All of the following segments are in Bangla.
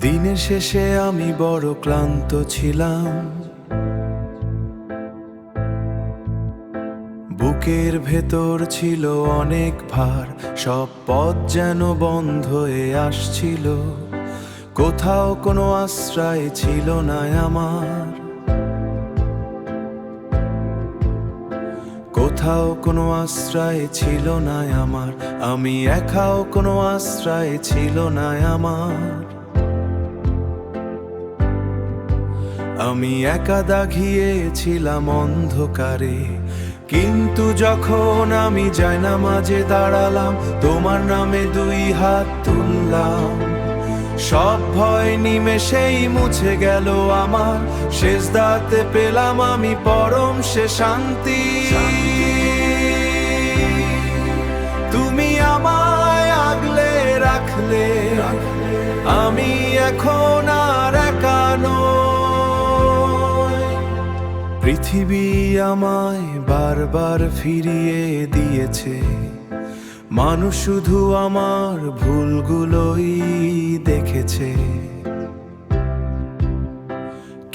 দিনের শেষে আমি বড় ক্লান্ত ছিলাম, বুকের ভেতর ছিল অনেক ভার, সব পথ যেন বন্ধ হয়ে আসছিল। কোথাও কোনো আশ্রয় ছিল না আমার, কোথাও কোনো আশ্রয় ছিল না আমার। আমি একাও কোনো আশ্রয় ছিল না আমার। আমি একা দাগিয়েছিলাম অন্ধকারে, কিন্তু যখন আমি জায়নামাজে দাঁড়ালাম, তোমার নামে দুই হাত তুললাম, সব ভয় নিমেষেই মুছে গেল আমার। সেজদাতে পেলাম আমি পরম সে শান্তি। তুমি আমায় আগলে রাখলে, আমি এখন আর একা নই। পৃথিবী আমায় বারবার ফিরিয়ে দিয়েছে, মানুষ শুধু আমার ভুলগুলোই দেখেছে,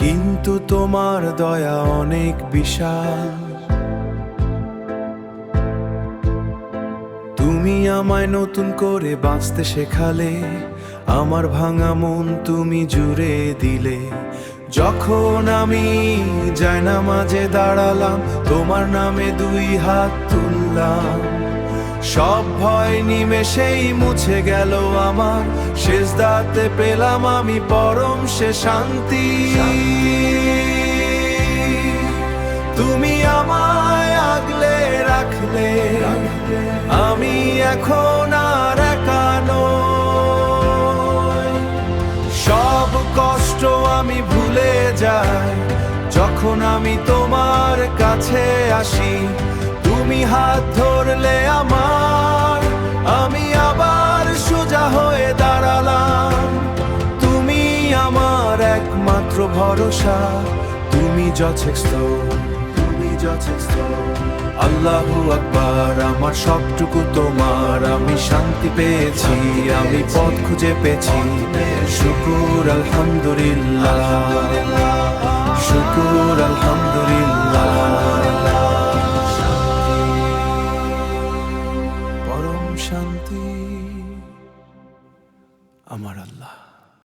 কিন্তু তোমার দয়া অনেক বিশাল। তুমি আমায় নতুন করে বাঁচতে শেখালে, আমার ভাঙা মন তুমি জুড়ে দিলে। যখন আমি জায়নামাজে দাঁড়ালাম, তোমার নামে দুই হাত তুললাম, সব ভয় নিমেষেই মুছে গেল আমার। সেজদাতে পেলাম আমি পরম সে শান্তি। তুমি আমায় আগলে রাখলে, আমি এখন আর একা নই। সব কষ্ট আমি ভুলে যাই যখন আমি তোমার কাছে আসি। তুমি হাত ধরলে আমার, আমি আবার সোজা হয়ে দাঁড়ালাম। তুমি আমার একমাত্র ভরসা, তুমি যথেষ্ট, তুমি যথেষ্ট। আল্লাহু আকবার, আমার সবটুকু তোমার। আমি শান্তি পেয়েছি, আমি পথ খুঁজে পেয়েছি। শুকুর আলহামদুলিল্লাহ, শুকুর আলহামদুলিল্লাহ। পরম শান্তি আমার আল্লাহ।